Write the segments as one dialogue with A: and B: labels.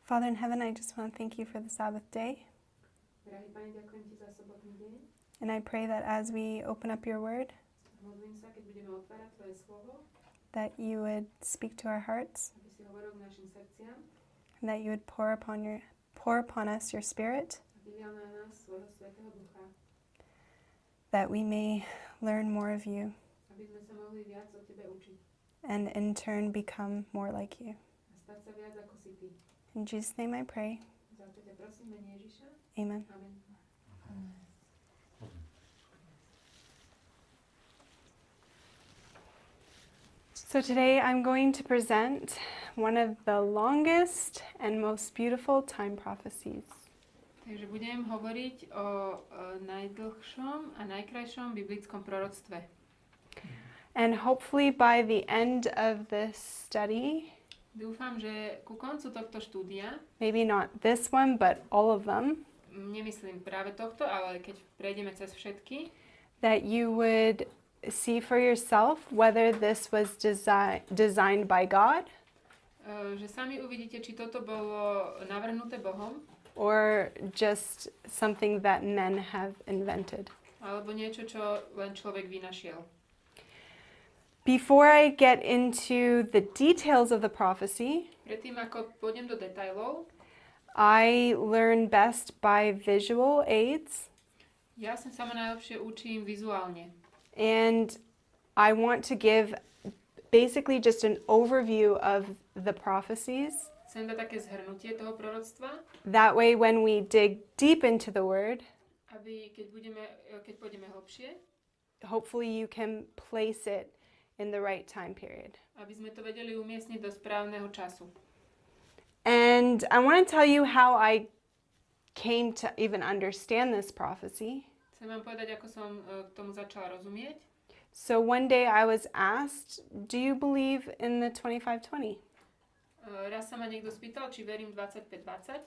A: Father in heaven, I just want to thank you for the Sabbath day.
B: Drahý Pane, ďakujem Ti za sobotný deň.
A: And I pray that as we open up your word,
B: Modlím sa, keď budeme otvárať Tvoje slovo,
A: that you would speak to our hearts,
B: aby si hovoril k našim srdciam,
A: and that you would pour upon us your spirit,
B: aby vylial na nás svojho Svätého Ducha,
A: that we may learn more of you
B: aby sme sa mohli viac o Tebe učiť
A: and in turn become more like you.
B: a stať sa viac ako si Ty.
A: In Jesus' name I pray.
B: Za to ťa prosím, mene Ježiša.
A: Amen.
B: Amen.
A: So today I'm going to present one of the longest and most beautiful time prophecies.
B: Takže budem hovoriť o najdlhšom a najkrajšom biblickom proroctve.
A: And hopefully by the end of this study,
B: Dúfam, že ku koncu tohto štúdia,
A: maybe not this one, but all of them,
B: nemyslím práve tohto, ale keď prejdeme cez všetky,
A: that you would see for yourself whether this was designed by God
B: že sami uvidíte, či toto bolo navrhnuté Bohom,
A: or just something that men have invented.
B: alebo niečo, čo len človek vynašiel.
A: Before I get into the details of the prophecy,
B: Predtým, ako pôjdem do detailov,
A: I learn best by visual aids,
B: ja sa sama najlepšie učím vizuálne.
A: and I want to give basically just an overview of the prophecies.
B: Chcem dať také zhrnutie toho proroctva,
A: That way, when we dig deep into the word,
B: aby keď pôjdeme hlbšie,
A: hopefully you can place it in the right time period.
B: aby sme to vedeli umiestniť do správneho času.
A: And I want to tell you how I came to even understand this prophecy.
B: Chcem vám povedať, ako som k tomu začala rozumieť.
A: So one day I was asked, do you believe in the 25-20?
B: Raz sa ma niekto spýtal, či verím 25-20.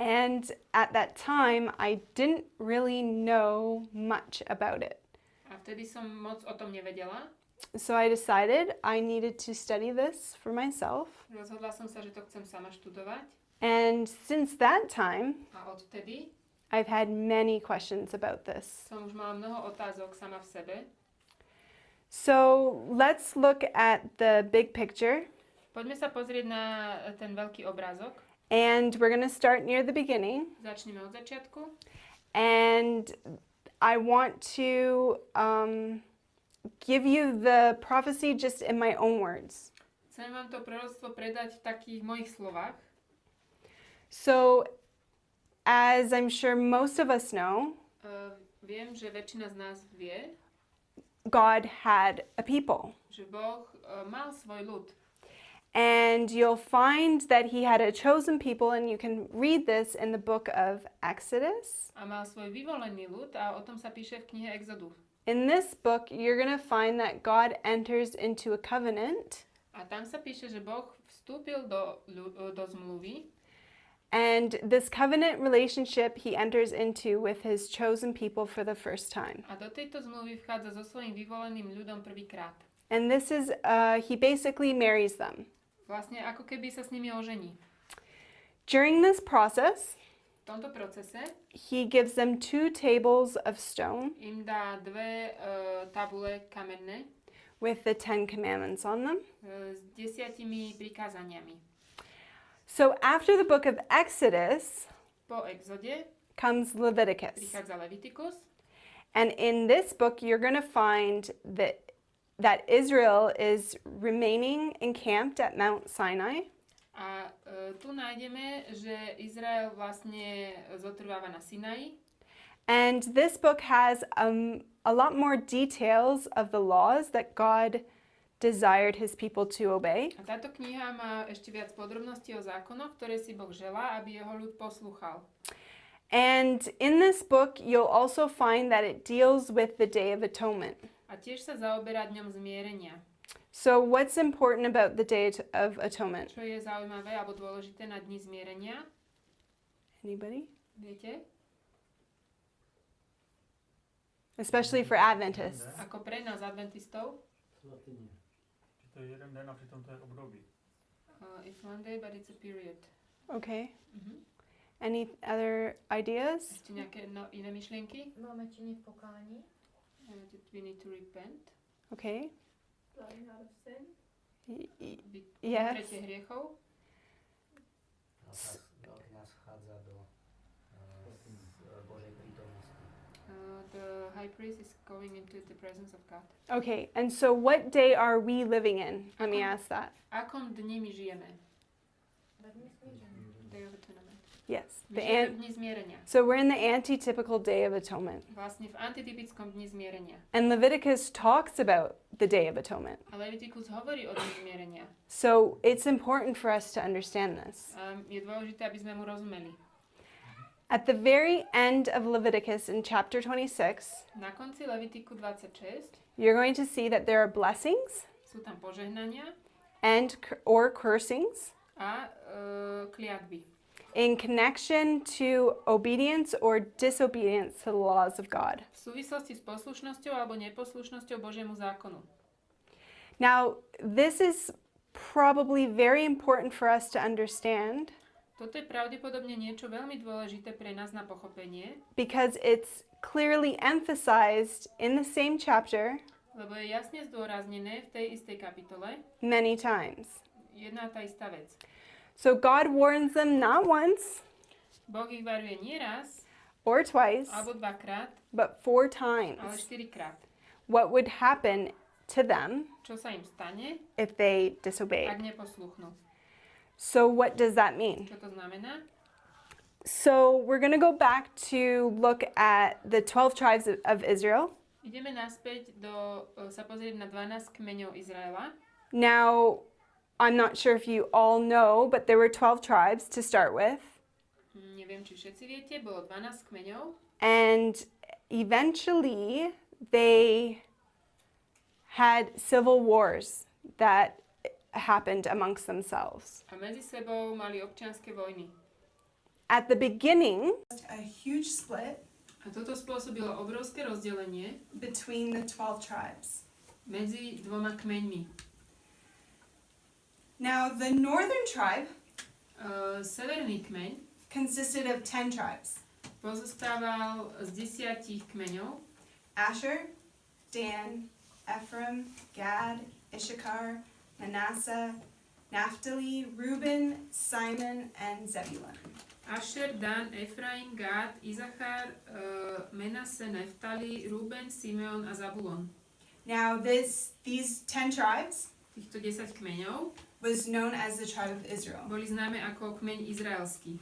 A: And at that time, I didn't really know much about it.
B: A vtedy som moc o tom nevedela.
A: So I decided I needed to study this for myself.
B: Rozhodla som sa, že to chcem sama študovať.
A: And since that time,
B: A odvtedy
A: I've had many questions about this.
B: som už mala mnoho otázok sama v sebe.
A: So let's look at the big picture.
B: Poďme sa pozrieť na ten veľký obrázok.
A: And we're going to start near the beginning.
B: Začneme od začiatku.
A: And I want to give you the prophecy just in my own words.
B: Chcem vám to proroctvo predať v takých mojich slovách.
A: So, as I'm sure most of us know,
B: Viem, že väčšina z nás vie,
A: God had a people.
B: že Boh mal svoj ľud.
A: And you'll find that he had a chosen people, and you can read this in the book of Exodus.
B: A mal svoj vyvolený ľud a o tom sa píše v knihe Exodus.
A: In this book, you're going to find that God enters into a covenant.
B: A tam sa píše, že Boh vstúpil do zmluvy.
A: And this covenant relationship he enters into with his chosen people for the first time.
B: A do tejto zmluvy vchádza so svojím vyvoleným ľudom prvýkrát.
A: And this is, he basically marries them.
B: Vlastne ako keby sa s nimi ožení.
A: During this process,
B: V tomto procese
A: he gives them 2 tables of stone
B: im dá 2 tabule kamenné
A: with the 10 commandments on them.
B: s 10 prikázaniami.
A: So after the book of Exodus
B: Po Exode
A: comes Leviticus.
B: prichádza Levitikus.
A: And in this book, you're going to find that Israel is remaining encamped at Mount Sinai.
B: A tu nájdeme, že Izrael vlastne zotrváva na Sinaji.
A: And this book has a lot more details of the laws that God desired his people to obey.
B: A táto kniha má ešte viac podrobností o zákonoch, ktoré si Boh želá, aby jeho ľud poslúchal.
A: And in this book, you'll also find that it deals with the Day of Atonement.
B: A tiež sa zaoberá dňom zmierenia.
A: So what's important about the Day of Atonement?
B: Čo je zaujímavé alebo dôležité na dni zmierenia?
A: Anybody?
B: Viete?
A: Especially for Adventists.
B: Ako pre nás adventistov.
C: To je jeden den a přitom to je období.
B: It's one day, but it's a period.
A: Okay. Any other ideas?
B: Ešte nejaké iné myšlienky?
C: Máme činiť pokání.
B: We need to repent.
A: Okay.
C: Lying out of sin.
A: Yes.
B: Vykrytie hriechov.
D: Nás vchádza do Božej prítomnosti.
B: The high priest is going into the presence of God.
A: Okay. And so what day are we living in? Let me ask that.
B: V akom dni my žijeme?
C: Vedmi smíření.
B: Day of Atonement.
A: Yes.
B: My žijeme v dni zmierenia.
A: So we're in the anti-typical Day of Atonement.
B: Vlastne v antitypickom dni zmierenia.
A: And Leviticus talks about the Day of Atonement.
B: A Leviticus hovorí o dni zmierenia.
A: So it's important for us to understand this.
B: Je dôležité, aby sme mu rozumeli.
A: At the very end of Leviticus in chapter 26,
B: Na konci Levitiku 26
A: you're going to see that there are blessings
B: sú tam požehnania
A: and or cursings
B: a kliatby.
A: in connection to obedience or disobedience to the laws of God.
B: V súvislosti s poslušnosťou alebo neposlušnosťou Božiemu zákonu.
A: Now, this is probably very important for us to understand
B: Toto je pravdepodobne niečo veľmi dôležité pre nás na pochopenie,
A: because it's clearly emphasized in the same chapter
B: lebo je jasne zdôraznené v tej istej kapitole
A: many times.
B: jedna tá istá vec.
A: So God warns them not once
B: Boh ich varuje nie raz,
A: or twice,
B: alebo dvakrát,
A: but 4
B: ale
A: times
B: 4-krát.
A: what would happen to them
B: Čo sa im stane,
A: if they disobeyed.
B: ak neposluchnú.
A: So what does that mean?
B: Čo to znamená?
A: So we're going to go back to look at the 12 tribes of Israel.
B: Ideme naspäť sa pozrieť na 12 kmeňov Izraela.
A: Now, I'm not sure if you all know, but there were 12 tribes to start with.
B: Neviem, či všetci viete, bolo 12 kmeňov.
A: And eventually they had civil wars that happened amongst themselves.
B: A medzi sebou mali občianske vojny.
A: At the beginning, a huge split
B: A toto spôsobilo obrovské rozdelenie
A: between the 12 tribes.
B: medzi dvoma kmeňmi.
A: Now, the northern tribe
B: Severný kmeň
A: consisted of 10 tribes.
B: pozostával z 10 kmeňov.
A: Asher, Dan, Ephraim, Gad, Issachar, Manasseh, Naphtali, Reuben, Simon, and Zebulun.
B: Asher, Dan, Efraim, Gad, Izachar, Menasse, Neftali, Ruben, Simeon a Zabulon.
A: Now, these 10 tribes
B: Týchto 10 kmeňov
A: was known as the tribe of Israel.
B: boli známe ako kmeň izraelský.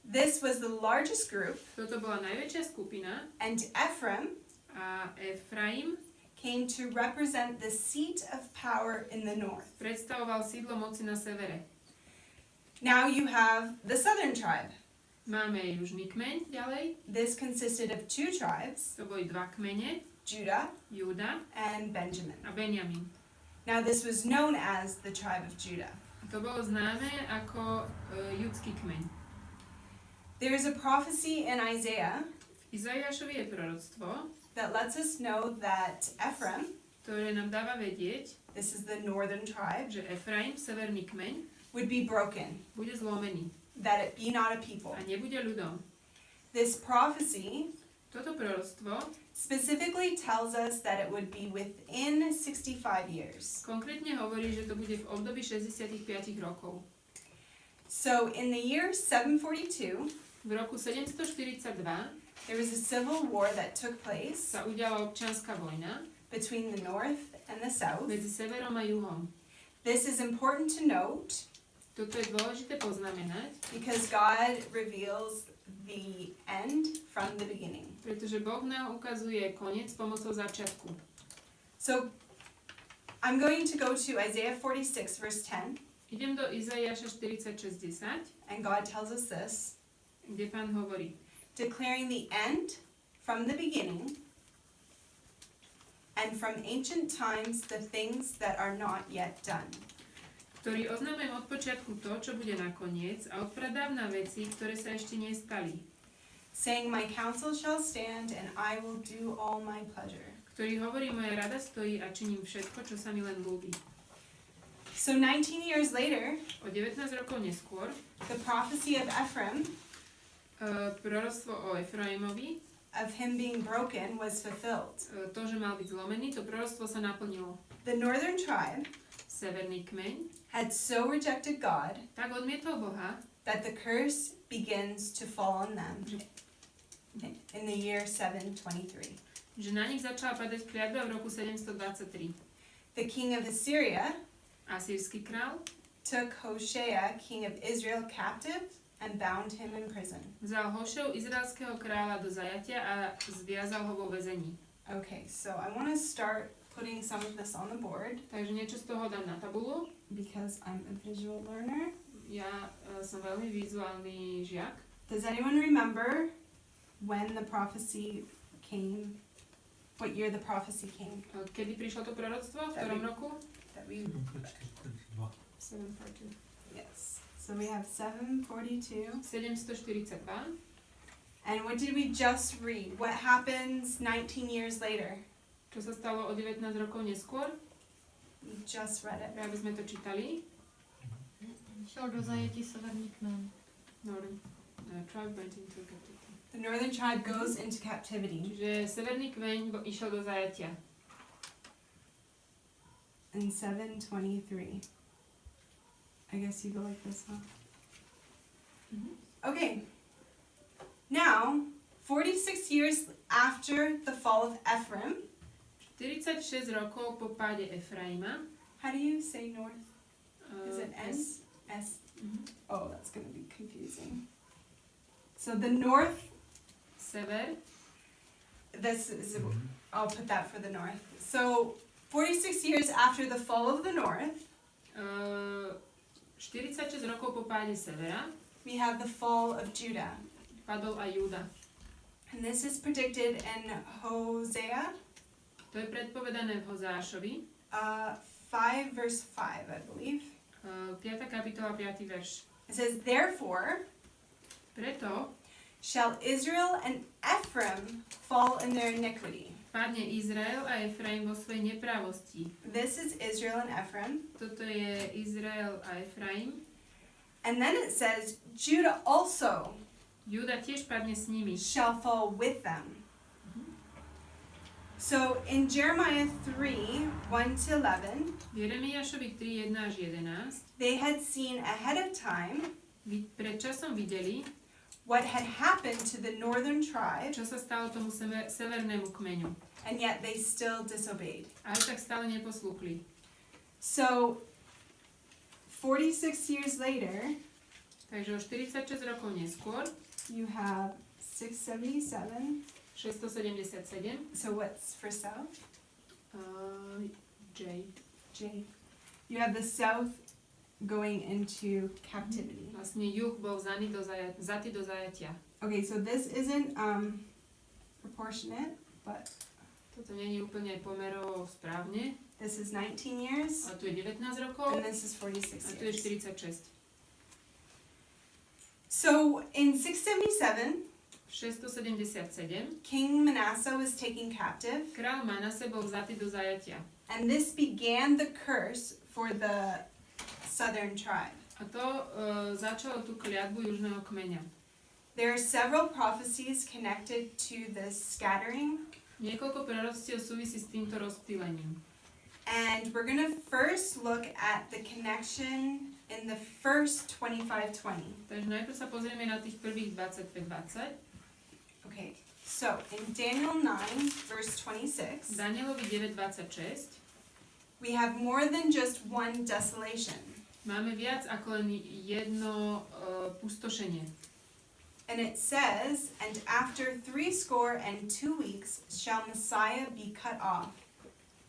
A: This was the largest group,
B: Toto bola najväčšia skupina
A: and Ephraim
B: a Efraim
A: came to represent the seat of power in the north.
B: predstavoval sídlo moci na severe.
A: Now you have the southern tribe.
B: Máme južný kmeň ďalej,
A: This consisted of 2 tribes,
B: to boli 2 kmene,
A: Judah
B: Júda
A: and Benjamin.
B: a Benjamin.
A: Now this was known as the tribe of Judah.
B: To bolo známe ako judský kmeň.
A: There is a prophecy in Isaiah
B: V Izaiášovi je proroctvo,
A: that lets us know that Ephraim,
B: ktoré nám dáva vedieť,
A: this is the northern tribe,
B: že Efraim, severný kmeň,
A: would be broken,
B: bude zlomený
A: that it be not a people.
B: a nebude ľudom.
A: This prophecy
B: Toto proroctvo
A: specifically tells us that it would be within 65 years.
B: konkrétne hovorí, že to bude v období 65 rokov.
A: So in the year 742,
B: V roku 742
A: there was a civil war that took place
B: sa udiala občianska vojna
A: between the north and the south.
B: medzi severom a juhom.
A: This is important to note
B: Toto je dôležité poznamenať,
A: because God reveals the end from the beginning.
B: pretože Boh nám ukazuje koniec pomocou začiatku.
A: So I'm going to go to Isaiah 46 verse 10,
B: Idem do Izaiáša 46:10,
A: and God tells us this,
B: kde Pán hovorí:
A: declaring the end from the beginning and from ancient times the things that are not yet done.
B: ktorý oznamujem od počiatku to, čo bude nakoniec, a od pradávna veci, ktoré sa ešte nestali.
A: Saying, my counsel shall stand, and I will do all my pleasure.
B: Ktorý hovorí, moja rada stojí a činím všetko, čo sa mi len ľúbi.
A: So 19 years later,
B: O 19 rokov neskôr
A: the prophecy of Ephraim,
B: proroctvo o Efraimovi,
A: of him being broken, was fulfilled.
B: to, že mal byť zlomený, to proroctvo sa naplnilo.
A: The northern tribe
B: Severný kmeň
A: had so rejected God
B: tak odmietol Boha,
A: that the curse begins to fall on them in the year 723.
B: že na nich začala padať kliatba v roku 723.
A: The king of Assyria
B: Asýrsky král
A: took Hoshea, king of Israel, captive and bound him in prison.
B: vzal Hošev, izraelského kráľa, do zajatia a zviazal ho vo väzení.
A: Okay, so I want to start putting some of this on the board
B: Takže niečo z toho dám na tabulu.
A: because I'm a visual learner.
B: Ja som veľmi vizuálny žiak.
A: Does anyone remember when the prophecy came? What year the prophecy came?
B: Kedy prišlo to proroctvo? V ktorom roku?
A: That we
B: 742.
A: yes. So we have 742.
B: 742.
A: And what did we just read? What happens 19 years later?
B: Čo sa stalo o 19 rokov neskôr?
A: We just read it.
B: Aby sme to čítali.
C: Šel do zajetí severní kmen.
B: Northern tribe went into captivity.
A: The northern tribe goes into captivity
B: Čiže severný kmeň išiel do zajatia.
A: in 723. I guess you go like this, huh? Okay. Now, 46 years after the fall of Ephraim,
B: 46 rokov po páde Efraima.
A: how do you say north? Is it N?
B: S.
A: S.
B: Mhm.
A: Oh, that's going to be confusing. So the north,
B: Sever.
A: this is, I'll put that for the north. So 46 years after the fall of the north,
B: 46 rokov po páde Severa
A: we have the fall of Judah.
B: padol aj Júda.
A: And this is predicted in Hosea
B: To je predpovedané v Hozášovi,
A: 5 verse 5, I believe.
B: 5. kapitola, 5. verš.
A: It says, therefore
B: Preto
A: shall Israel and Ephraim fall in their iniquity.
B: padne Izrael a Efraim vo svojej neprávosti.
A: This is Israel and Ephraim.
B: Toto je Izrael a Efraim.
A: And then it says, Judah also
B: Júda tiež padne s nimi.
A: shall fall with them. So in Jeremiah 3, 1 to 11,
B: V Jeremiášovi 3, 1 až 11
A: they had seen ahead of time
B: pred časom videli,
A: what had happened to the northern tribe,
B: čo sa stalo tomu severnému kmeňu.
A: and yet they still disobeyed.
B: Ale tak stále neposlúchli.
A: So 46 years later,
B: Takže o 46 rokov neskôr,
A: you have 677.
B: 677,
A: So what's for south?
B: J.
A: J. You have the south going into captivity.
B: Vlastne juh bol vzatý do zajatia.
A: Okay, so this isn't proportionate, but
B: Toto nie je úplne pomerovo správne.
A: this is 19 years,
B: A tu je 19 rokov
A: and this is 46
B: a tu je
A: years.
B: 46.
A: So in 677,
B: 677
A: King Manasseh was taken captive,
B: král Manase bol vzatý do zajatia.
A: and this began the curse for the southern tribe.
B: A to začalo tú kliatbu južného kmeňa.
A: There are several prophecies connected to this scattering,
B: Niekoľko proroctiev súvisí s týmto rozptýlením.
A: and we're going to first look at the connection in the first 25:20.
B: Takže najprv sa pozrieme na tých prvých 25-20.
A: Okay, so in Daniel 9, verse 26,
B: Danielovi 9.26
A: we have more than just one desolation.
B: máme viac ako len jedno pustošenie.
A: And it says, and after 62 weeks shall Messiah be cut off,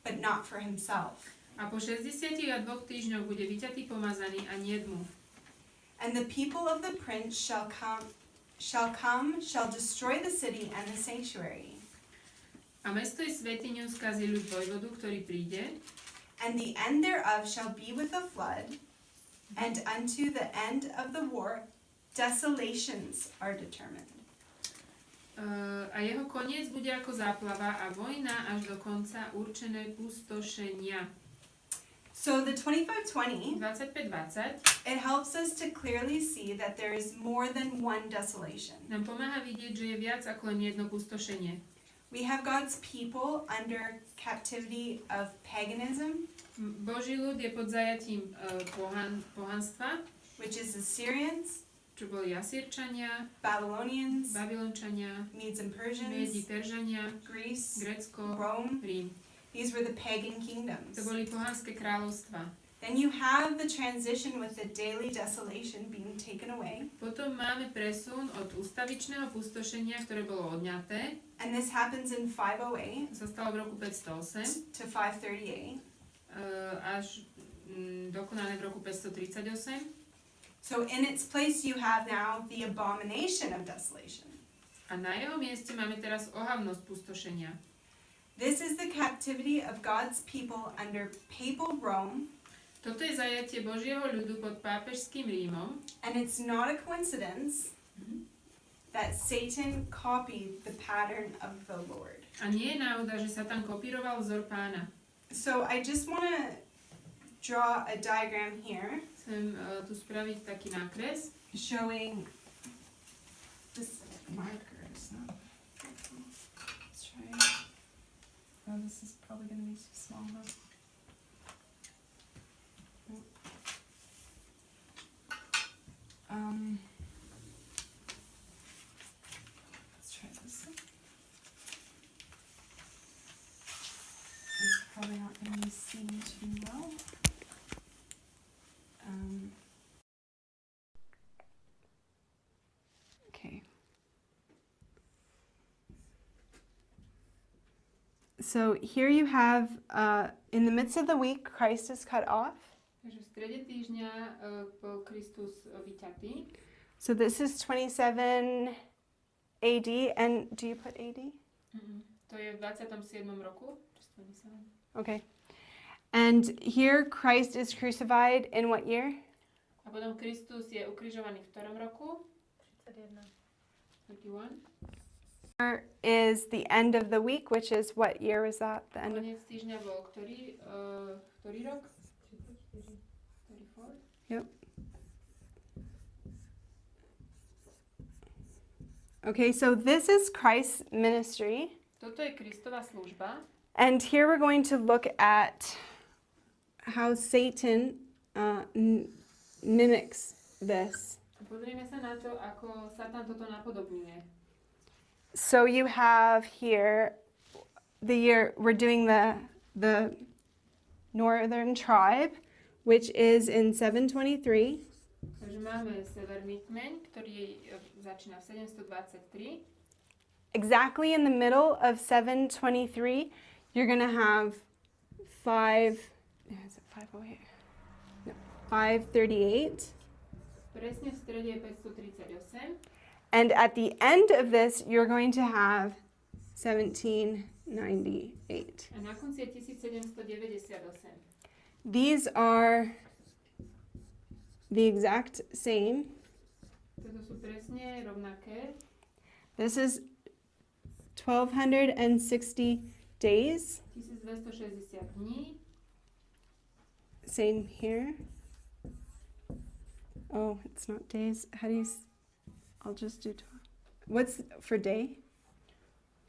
A: but not for himself.
B: A po 62 týždňoch bude vyťatý pomazaný a nie dmu.
A: And the people of the prince shall destroy the city and the sanctuary.
B: A mesto i svätyňu skazí ľud vojvodu, ktorý príde.
A: And the end thereof shall be with a flood, and unto the end of the war desolations are determined.
B: A jeho koniec bude ako záplava a vojna až do konca určené pustošenia.
A: So the 2520,
B: 25:20
A: it helps us to clearly see that there is more than one desolation.
B: nám pomáha vidieť, že je viac ako len jedno pustošenie.
A: We have God's people under captivity of paganism,
B: Boží ľud je pod zajatím pohanstva,
A: which is Assyrians,
B: čo boli Asýrčania,
A: Babylonians,
B: Babylončania,
A: Medes and
B: Médi,
A: Persians,
B: Peržania,
A: Greece,
B: Grécko,
A: Rome.
B: Rím.
A: These were the pagan kingdoms.
B: To boli pohanské kráľovstvá.
A: Then you have the transition with the daily desolation being taken away.
B: Potom máme presun od ústavičného pustošenia, ktoré bolo odňaté,
A: And this happens in 508
B: sa stalo v roku 508,
A: to 538.
B: až dokonané v roku 538.
A: So in its place you have now the abomination of desolation.
B: A na jeho mieste máme teraz ohavnosť pustošenia.
A: This is the captivity of God's people under papal Rome,
B: Toto je zajatie Božieho ľudu pod pápežským Rímom.
A: and it's not a coincidence that Satan copied the pattern of the Lord.
B: A nie je náhoda, že sa tam kopíroval vzor Pána.
A: So I just want to draw a diagram here
B: Chcem tu spraviť taký nákres,
A: showing this marker is not helpful. Let's try. Oh, this is probably going to be too small, huh? Let's try this one. It's probably not going to be seen too well. Okay. So here you have, in the midst of the week, Christ is cut off.
B: Takže v strede týždňa bol Kristus vyťatý.
A: So this is 27 AD, and do you put AD?
B: To je v 27. roku. 27.
A: Okay. And here Christ is crucified in what year?
B: A potom Kristus je ukrižovaný v ktorom roku?
C: 31.
B: 31.
A: Here is the end of the week, which is what year was that? The end of
B: Koniec týždňa bol ktorý rok? 34.
A: Yep. Okay, so this is Christ's ministry.
B: Toto je Kristova služba.
A: And here we're going to look at how Satan mimics this.
B: Pozrieme sa na to, ako Satan toto napodobňuje.
A: So you have here the year, we're doing the northern tribe, which is in 723.
B: Takže máme severný kmeň, ktorý začína v 723.
A: Exactly in the middle of 723, you're going to have 538.
B: Presne v strede je 538.
A: And at the end of this, you're going to have 1798.
B: A na konci je 1798.
A: These are the exact same.
B: Toto sú presne rovnaké.
A: This is 1260 days.
B: 1260 dní.
A: Same here. Oh, it's not days. How do you... I'll just do... What's for day?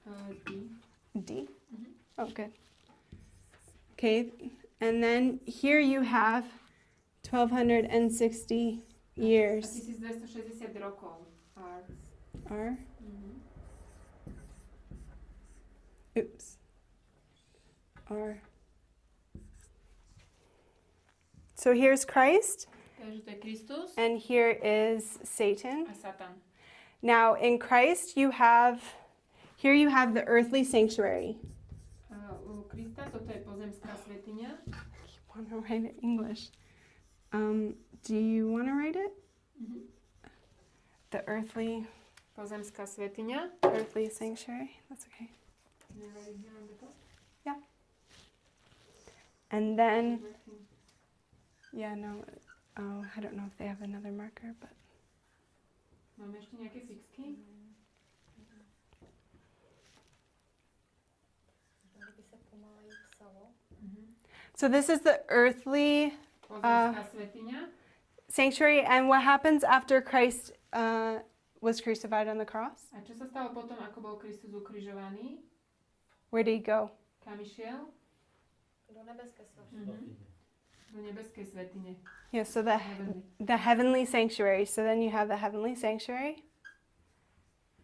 B: Dní.
A: D?
B: Mhm.
A: Oh, good. Okay, and then here you have 1260
B: A
A: years.
B: 1260 rokov.
A: R.
B: Mhm.
A: Oops. R. So here's Christ,
B: Takže to je Kristus
A: and here is Satan.
B: a Satan.
A: Now in Christ you have, here you have the earthly sanctuary.
B: U Krista toto je pozemská svätyňa.
A: You want to write it in English? Do you want to write it?
B: Mhm.
A: The earthly
B: Pozemská svätyňa.
A: sanctuary. That's okay. And then, yeah, no. Oh, I don't know if they have another marker, but
B: Máme ešte nejaké fixky?
C: Kdyby se pomaleji psalo.
A: So this is the earthly
B: Pozemská svetiňa.
A: sanctuary, and what happens after Christ was crucified on the cross?
B: A čo sa stalo potom, ako bol Kristus ukrižovaný?
A: Where did he go?
B: Kam išiel?
C: Do nebeské svatyně.
B: Mhm. Do nebeskej svätyne.
A: Yeah, so the heavenly sanctuary. So then you have the heavenly sanctuary.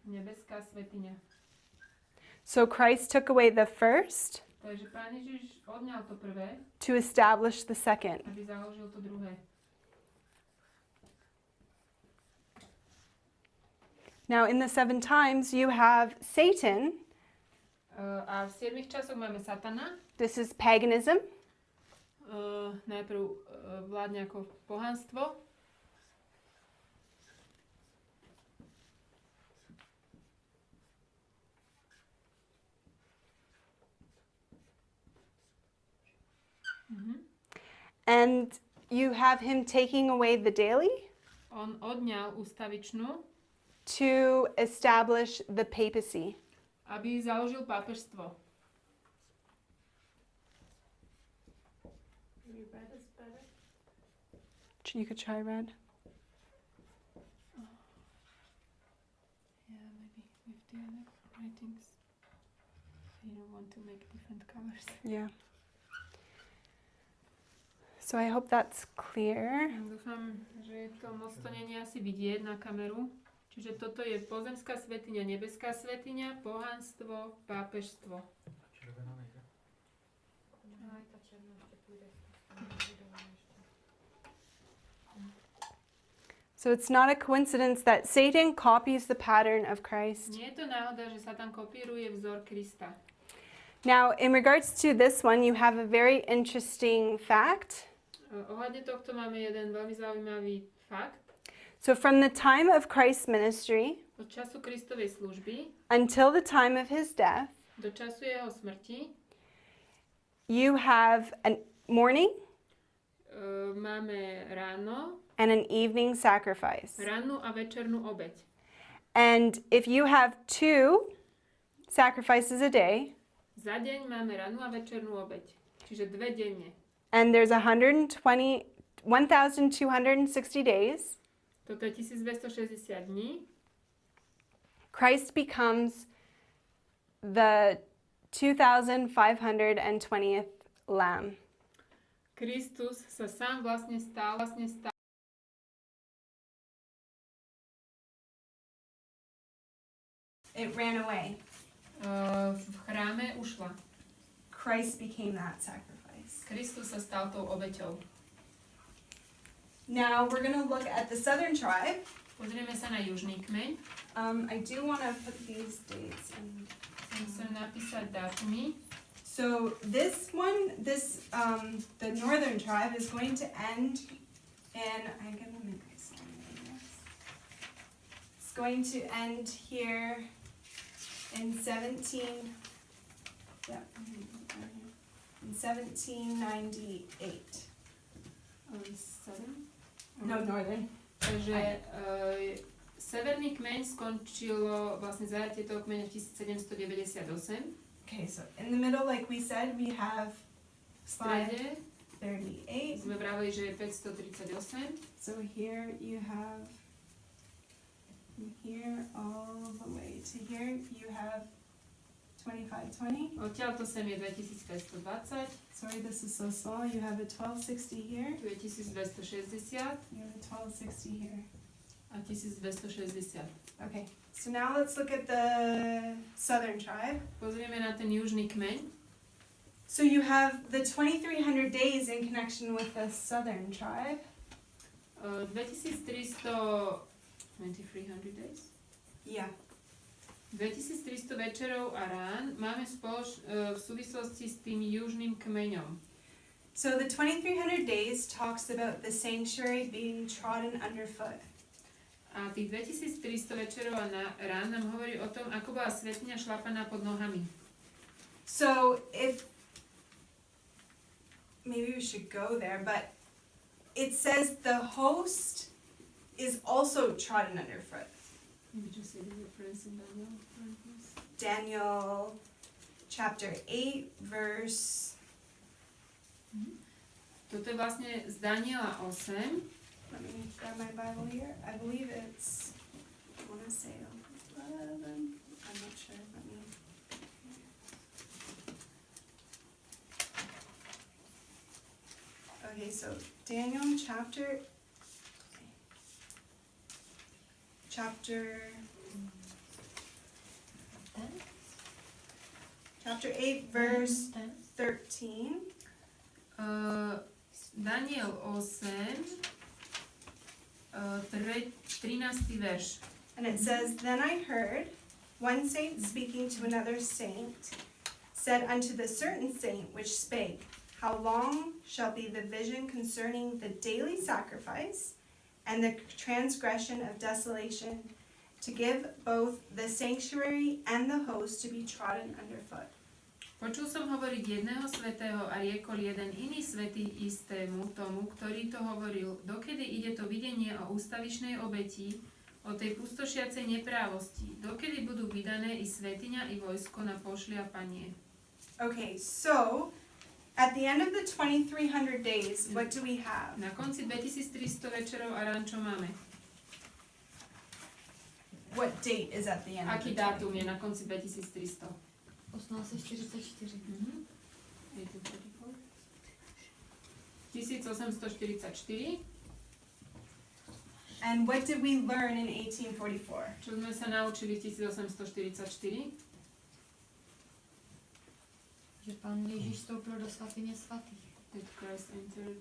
B: Nebeská svätyňa.
A: So Christ took away the first
B: Takže Pán Ježiš odňal to prvé,
A: to establish the second.
B: aby založil to druhé.
A: Now in the 7 times you have Satan.
B: A v 7 časoch máme Satana.
A: This is paganism.
B: Najprv vládne ako pohanstvo.
A: And you have him taking away the daily
B: On odňal ústavičnú,
A: to establish the papacy.
B: aby založil pápežstvo.
A: You could try red.
B: Yeah, maybe with the other writings. You don't want to make different colors.
A: Yeah. So I hope that's clear.
B: Dúfam, že to moc to nie je asi vidieť na kameru. Čiže toto je pozemská svätyňa, nebeská svätyňa, pohanstvo, pápežstvo.
D: Červená nejde.
C: No, aj tá černá ešte pôjde.
A: So it's not a coincidence that Satan copies the pattern of Christ.
B: Nie je to náhoda, že sa tam kopíruje vzor Krista.
A: Now, in regards to this one, you have a very interesting fact.
B: Ohľadne tohto máme jeden veľmi zaujímavý fakt.
A: So from the time of Christ's ministry
B: Od času Kristovej služby
A: until the time of his death,
B: do času jeho smrti
A: you have a morning
B: máme ráno,
A: and an evening sacrifice.
B: rannú a večernú obeť.
A: And if you have 2 sacrifices a day,
B: Za deň máme rannú a večernú obeť. Čiže 2 denne.
A: and there's 1,260 days,
B: Toto je 1260 dní.
A: Christ becomes the 2,520th lamb.
B: Kristus sa sám vlastne stal
A: It ran away.
B: v chráme ušla.
A: Christ became that sacrifice.
B: Kristus sa stal tou obeťou.
A: Now we're going to look at the southern tribe.
B: Pozrieme sa na južný kmeň.
A: I do want to put these dates in.
B: Chcem napísať dátumy.
A: So this one, the northern tribe is going to end in, I'm going to make this one like this. It's going to end here in 1798. No, northern.
B: Takže severný kmeň skončilo vlastne zajatie toho kmeňa v 1798.
A: Okay, so in the middle, like we said, we have
B: V strede
A: 538.
B: sme vravili, že je 538.
A: So here you have, from here all the way to here, you have 2520.
B: Odtiaľto sem je 2520,
A: Sorry, this is so small. You have a 1260 here.
B: tu je 1260
A: You have a 1260 here.
B: a 1260.
A: Okay, so now let's look at the southern tribe.
B: Pozrieme na ten južný kmeň.
A: So you have the 2300 days in connection with the southern tribe.
B: 2300 days?
A: Yeah.
B: 2300 večerov a rán máme v súvislosti s tým južným kmeňom.
A: So the 2300 days talks about the sanctuary being trodden underfoot.
B: A tých 2300 večerov a rán nám hovorí o tom, ako bola svätyňa šlapaná pod nohami.
A: So if, maybe we should go there, but it says the host is also trodden underfoot.
B: Maybe just say the reference in Daniel.
A: Daniel chapter 8, verse
B: Toto je vlastne z Daniela 8.
A: Let me grab my Bible here. I believe it's, I want to say 11. I'm not sure. Let me. Okay, so Daniel chapter 8 verse 13.
B: Daniel 8, 13. verš.
A: And it says, Then I heard one saint speaking to another saint, said unto the certain saint which spake, How long shall be the vision concerning the daily sacrifice and the transgression of desolation, to give both the sanctuary and the host to be trodden underfoot?
B: Počul som hovoriť jedného svätého a riekol jeden iný svätý istému tomu, ktorý to hovoril, dokedy ide to videnie o ústavičnej obeti, o tej pustošiacej neprávosti, dokedy budú vydané i svätyňa, i vojsko na pošliapanie.
A: Okay, so at the end of the 2300 days, what do we have?
B: Na konci 2300 večerov a rán čo máme?
A: What date is at the end?
B: Aký
A: of the
B: dátum je na konci 2300?
C: 1844.
B: 1844.
A: And what did we learn in 1844?
B: Čo sme sa naučili v 1844?
C: Že Pán Ježíš vstoupil do svatyně svatých.
B: That Christ entered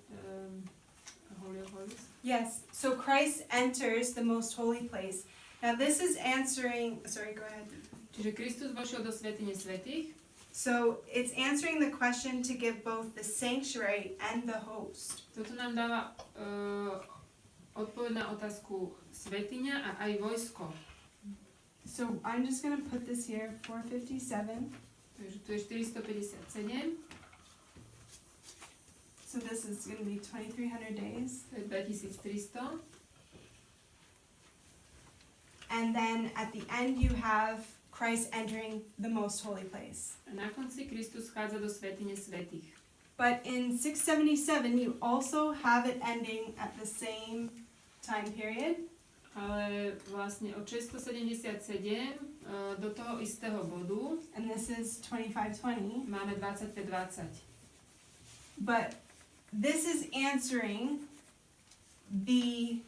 B: Holy of Holies.
A: Yes, so Christ enters the most holy place. Now this is answering, sorry, go ahead.
B: Čiže Kristus vošiel do svätyne svätých.
A: So it's answering the question to give both the sanctuary and the host.
B: Toto nám dáva odpoveď na otázku svätyňa a aj vojsko.
A: So I'm just going to put this here, 457.
B: Takže tu je 457.
A: So this is going to be 2300 days.
B: To je 2300.
A: And then at the end you have Christ entering the most holy place.
B: A na konci Kristus vchádza do svätyne svätých.
A: But in 677 you also have it ending at the same time period.
B: Ale vlastne od 677 do toho istého bodu
A: And this is 2520.
B: máme 2520.
A: But this is answering the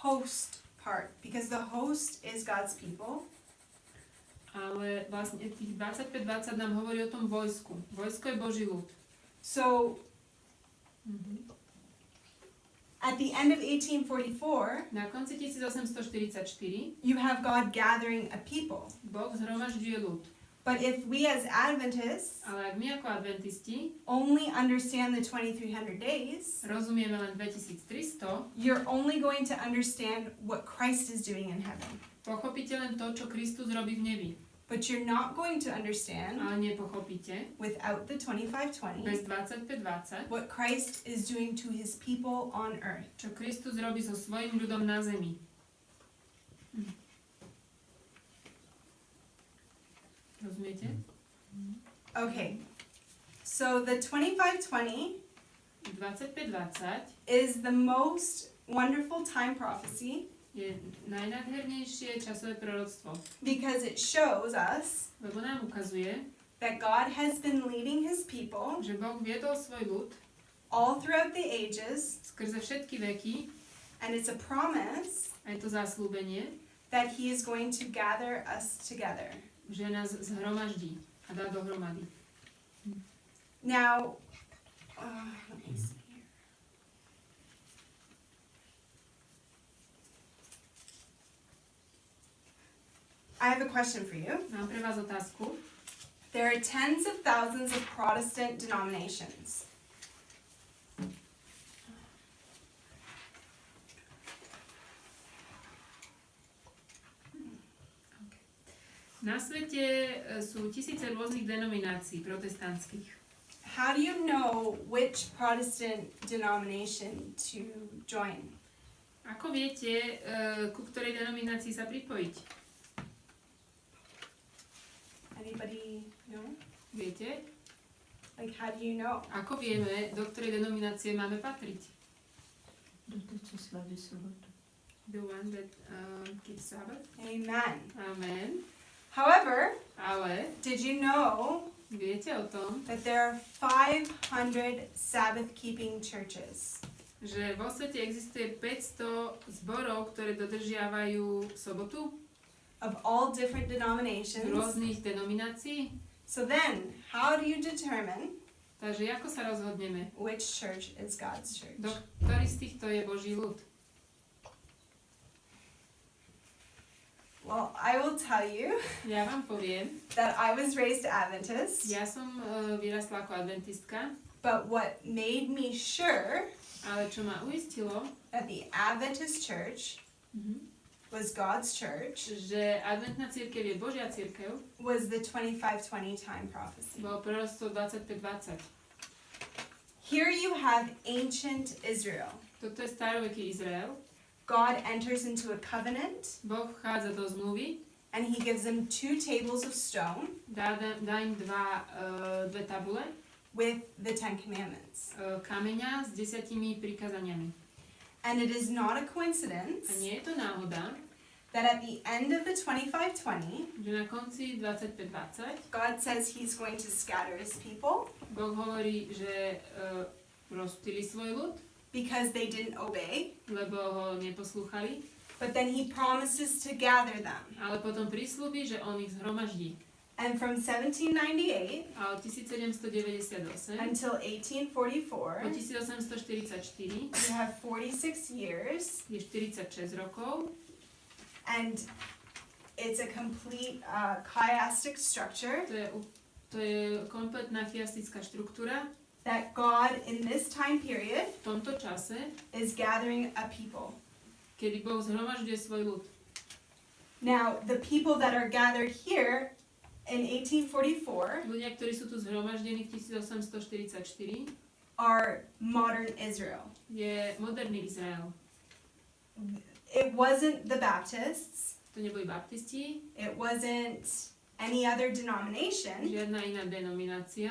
A: host part, because the host is God's people.
B: Ale vlastne tých 25-20 nám hovorí o tom vojsku. Vojsko je Boží ľud.
A: So at the end of 1844,
B: Na konci 1844
A: you have God gathering a people.
B: Boh zhromažďuje ľud.
A: But if we as Adventists
B: Ale ak my ako adventisti
A: only understand the 2300 days,
B: rozumieme len 2300,
A: you're only going to understand what Christ is doing in heaven.
B: pochopíte len to, čo Kristus robí v nebi.
A: But you're not going to understand,
B: Ale nepochopíte
A: without the 2520,
B: bez 25-20,
A: what Christ is doing to his people on earth.
B: čo Kristus robí so svojím ľudom na zemi. Rozumiete?
A: Okay, so the 2520
B: 25-20
A: is the most wonderful time prophecy
B: je najnádhernejšie časové proroctvo,
A: because it shows us
B: lebo nám ukazuje,
A: that God has been leading his people
B: že Boh viedol svoj ľud
A: all throughout the ages,
B: skrze všetky veky
A: and it's a promise
B: a je to zasľúbenie,
A: that he is going to gather us together.
B: že nás zhromaždí a dá dohromady.
A: Now, let me see here. I have a question for you.
B: Mám pre vás otázku.
A: There are tens of thousands of Protestant denominations.
B: Na svete sú tisíce rôznych denominácií protestantských.
A: How do you know which Protestant denomination to join?
B: Ako viete, ku ktorej denominácii sa pripojiť?
A: Anybody know?
B: Viete?
A: Like, how do you know?
B: Ako vieme, do ktorej denominácie máme patriť?
C: Do toho, co slaví sobotu.
B: The one that keeps Sabbath.
A: Amen.
B: Amen.
A: However,
B: Ale
A: did you know
B: viete o tom,
A: that there are 500 Sabbath-keeping churches?
B: že vo svete existuje 500 zborov, ktoré dodržiavajú sobotu
A: Of all different
B: z
A: denominations.
B: rôznych denominácií?
A: So then, how do you determine
B: Takže ako sa rozhodneme?
A: which church is God's church?
B: Ktorý z týchto je Boží ľud?
A: Well, I will tell you
B: Ja vám poviem,
A: that I was raised Adventist,
B: ja som vyrastla ako adventistka,
A: but what made me sure
B: ale čo ma uistilo,
A: that the Adventist church was God's church
B: že adventná cirkev je Božia cirkev,
A: was the 25-20 time prophecy.
B: bolo proroctvo 25:20.
A: Here you have ancient Israel.
B: Toto je staroveký Izrael.
A: God enters into a covenant
B: Boh vchádza do zmluvy,
A: and he gives them 2 tables of stone
B: dá im dve tabule
A: with the 10 commandments.
B: kameňa s 10 prikázaniami.
A: And it is not a coincidence
B: A nie je to náhoda,
A: that at the end of the 25-20,
B: že na konci 25:20
A: God says he's going to scatter his people
B: Boh hovorí, že rozptýli svoj ľud,
A: because they didn't obey,
B: lebo ho neposlúchali,
A: but then he promises to gather them.
B: ale potom prislúbi, že on ich zhromaždí.
A: And from 1798
B: A od 1798
A: until 1844,
B: po 1844
A: you have 46 years,
B: je 46 rokov
A: and it's a complete chiastic structure
B: to je kompletná chiastická štruktúra.
A: that God in this time period
B: V tomto čase,
A: is gathering a people.
B: kedy Boh zhromažďuje svoj ľud.
A: Now, the people that are gathered here in 1844
B: Ľudia, ktorí sú tu zhromaždení v 1844,
A: are modern Israel.
B: je moderný Izrael.
A: It wasn't the Baptists,
B: To neboli baptisti,
A: it wasn't any other denomination,
B: žiadna iná denominácia.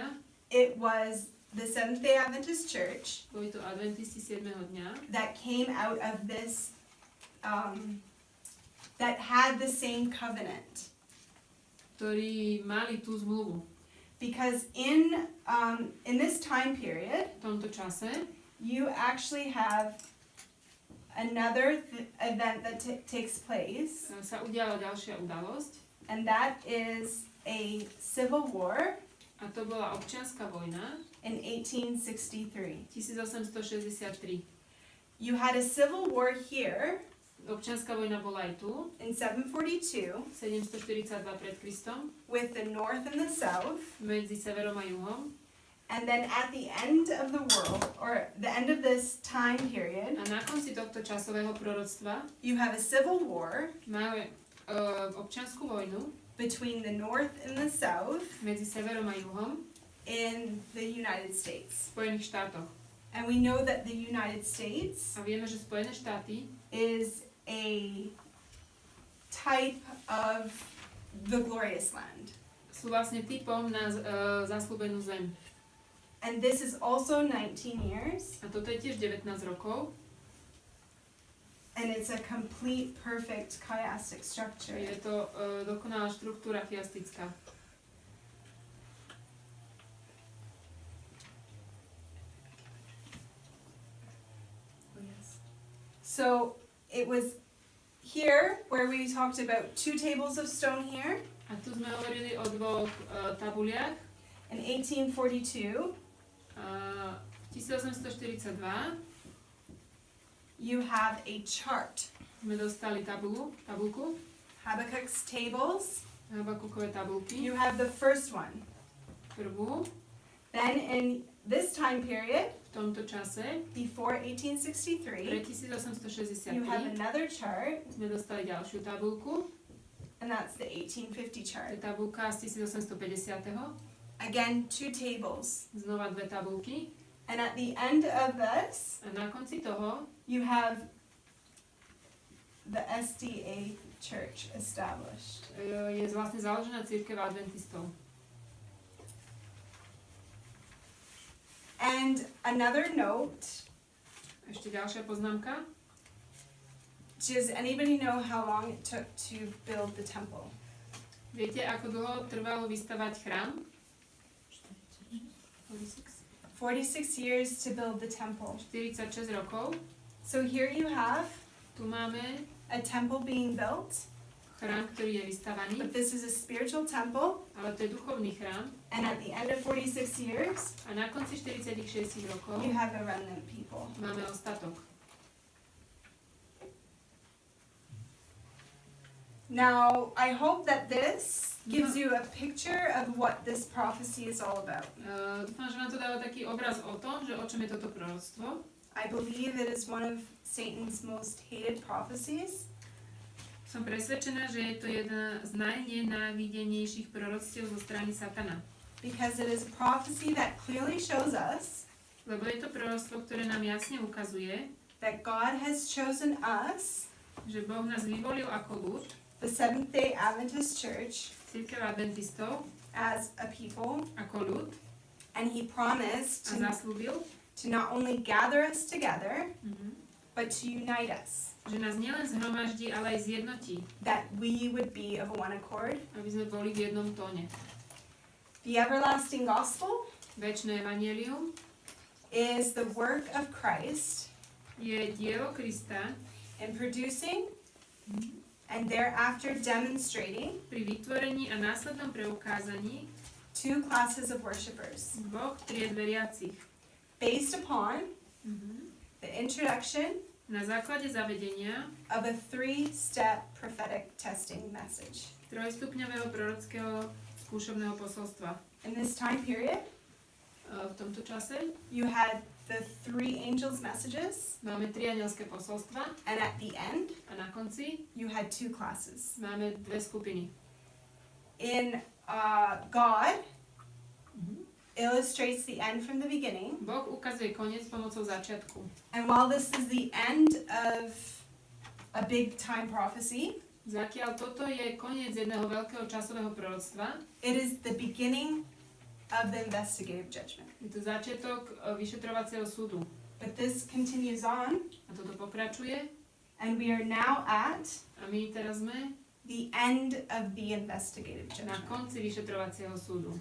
A: it was the Seventh-day Adventist Church
B: Boli to adventisti 7. dňa,
A: that came out of this, that had the same covenant.
B: ktorí mali tú zmluvu.
A: Because in this time period,
B: V tomto čase
A: you actually have another event that takes place,
B: sa udiala ďalšia udalosť
A: and that is a civil war
B: a to bola občianska vojna
A: in 1863.
B: 1863.
A: You had a civil war here
B: Občianska vojna bola aj tu,
A: in 742
B: 742 pred Kristom,
A: with the north and the south,
B: medzi severom a juhom.
A: and then at the end of the world, or the end of this time period,
B: A na konci tohto časového proroctva
A: you have a civil war
B: máme občiansku vojnu
A: between the north and the south
B: medzi severom a juhom
A: in the United States.
B: v Spojených štátoch.
A: And we know that the United States
B: A vieme, že Spojené štáty
A: is a type of the glorious land.
B: sú vlastne typom na zasľúbenú zem.
A: And this is also 19 years,
B: A toto je tiež 19 rokov.
A: and it's a complete, perfect chiastic structure.
B: Je to dokonalá štruktúra chiastická.
A: So it was here where we talked about 2 tables of stone here.
B: A tu sme hovorili o dvoch tabuliach.
A: In 1842,
B: 1842
A: you have a chart.
B: sme dostali tabulku,
A: Habakkuk's tables.
B: Habakukové tabulky.
A: You have the first one.
B: Prvú,
A: Then in this time period,
B: v tomto čase,
A: before
B: pre
A: 1863,
B: 1863,
A: you have another chart,
B: sme dostali ďalšiu tabulku.
A: and that's the 1850
B: To
A: chart.
B: je tabulka z 1850.
A: Again, 2 tables.
B: Znova dve tabulky.
A: And at the end of this,
B: A na konci toho
A: you have the SDA church established.
B: je vlastne založená cirkev adventistov.
A: And another note,
B: Ešte ďalšia poznámka.
A: does anybody know how long it took to build the temple?
B: Viete, ako dlho trvalo vystavať chrám?
A: 46 years to build the temple.
B: 46 rokov.
A: So here you have
B: Tu máme
A: a temple being built,
B: chrám, ktorý je vystavaný,
A: but this is a spiritual temple,
B: ale to je duchovný chrám.
A: and at the end of 46 years,
B: A na konci 46 rokov
A: you have a remnant people.
B: máme ostatok.
A: Now, I hope that this gives you a picture of what this prophecy is all about.
B: Dúfam, že vám to dáva taký obraz o tom, že o čom je toto proroctvo.
A: I believe it is one of Satan's most hated prophecies.
B: Som presvedčená, že je to jedna z najnenávidenejších proroctiev zo strany Satana.
A: Because it is a prophecy that clearly shows us
B: Lebo je to proroctvo, ktoré nám jasne ukazuje,
A: that God has chosen us,
B: že Boh nás vyvolil ako ľud,
A: the Seventh-day Adventist Church,
B: cirkev adventistov,
A: as a people,
B: ako ľud,
A: and He promised
B: a zasľúbil,
A: to not only gather us together, but to unite us,
B: že nás nielen zhromaždí, ale aj zjednotí,
A: that we would be of one accord.
B: aby sme boli v jednom tóne.
A: The everlasting gospel
B: Večné evanjelium
A: is the work of Christ
B: je dielo Krista
A: in producing and thereafter demonstrating
B: pri vytvorení a následnom preukázaní
A: two classes of worshipers
B: dvoch tried veriacich.
A: based upon the introduction
B: Na základe zavedenia
A: of a three-step prophetic testing message.
B: trojstupňového prorockého skúšobného posolstva.
A: In this time period,
B: V tomto čase
A: you had the three angels' messages,
B: máme tri anielské posolstva
A: and at the end,
B: a na konci
A: you had two classes.
B: máme dve skupiny.
A: In God illustrates the end from the beginning,
B: Boh ukazuje koniec pomocou začiatku.
A: and while this is the end of a big time prophecy,
B: Zakiaľ toto je koniec jedného veľkého časového proroctva,
A: it is the beginning of the investigative judgment.
B: je to začiatok vyšetrovacieho súdu.
A: But this continues on,
B: A toto pokračuje
A: and we are now at
B: a my teraz sme
A: the end of the investigative
B: na
A: judgment.
B: konci vyšetrovacieho súdu.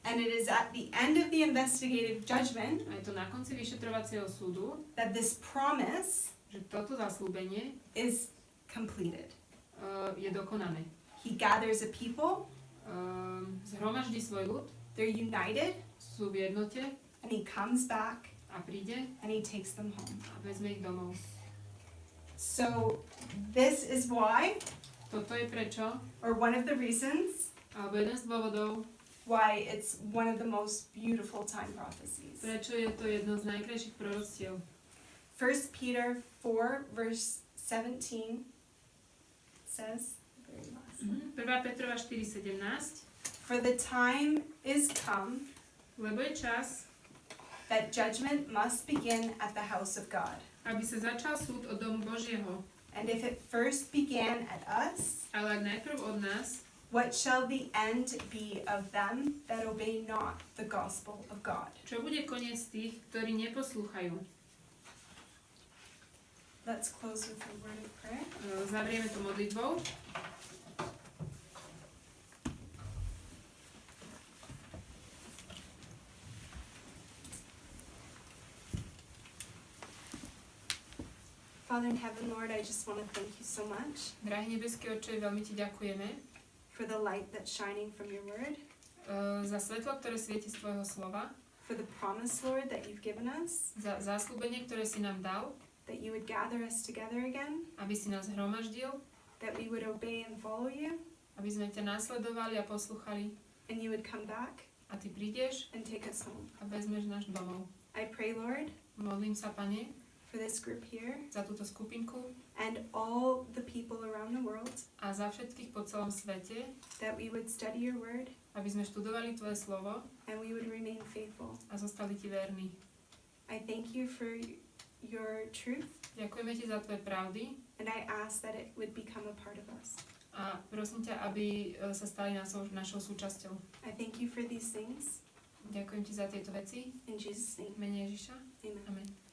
A: And it is at the end of the investigative judgment
B: A je to na konci vyšetrovacieho súdu,
A: that this promise
B: že toto zasľúbenie
A: is completed.
B: Je dokonané.
A: He gathers a people,
B: Zhromaždí svoj ľud,
A: they're united,
B: sú v jednote
A: and he comes back
B: a príde
A: and he takes them home.
B: a vezme ich domov.
A: So this is why,
B: Toto je prečo,
A: or one of the reasons,
B: alebo jeden z dôvodov,
A: why it's one of the most beautiful time prophecies.
B: prečo je to jedno z najkrajších proroctiev.
A: 1 Peter 4 verse 17 says, very last one,
B: 1. Petrova 4.17.
A: for the time is come
B: Lebo je čas,
A: that judgment must begin at the house of God.
B: aby sa začal súd od domu Božieho.
A: And if it first began at us,
B: Ale ak najprv od nás,
A: what shall the end be of them that obey not the gospel of God?
B: čo bude koniec tých, ktorí neposlúchajú?
A: Let's close with a word of prayer.
B: Zavrieme to modlitbou.
A: Father in heaven, Lord, I just want to thank you so much
B: Drahý nebeský Otče, veľmi Ti ďakujeme
A: for the light that's shining from your word,
B: za svetlo, ktoré svieti z Tvojho slova,
A: for the promise, Lord, that you've given us,
B: za zasľúbenie, ktoré si nám dal,
A: that you would gather us together again,
B: aby si nás hromaždil,
A: that we would obey and follow you,
B: aby sme ťa nasledovali a poslúchali
A: and you would come back
B: a Ty prídeš
A: and take us home.
B: a vezmeš náš domov.
A: I pray, Lord,
B: Modlím sa, Pane,
A: for this group here
B: za túto skupinku
A: and all the people around the world,
B: a za všetkých po celom svete,
A: that we would study your word
B: aby sme študovali Tvoje slovo
A: and we would remain faithful.
B: a zostali Ti verní.
A: I thank you for your truth,
B: Ďakujeme Ti za Tvoje pravdy
A: and I ask that it would become a part of us.
B: a prosím ťa, aby sa stali našou súčasťou.
A: I thank you for these things
B: Ďakujem ti za tieto veci.
A: In Jesus' name,
B: V mene Ježiša.
A: amen.
B: Amen.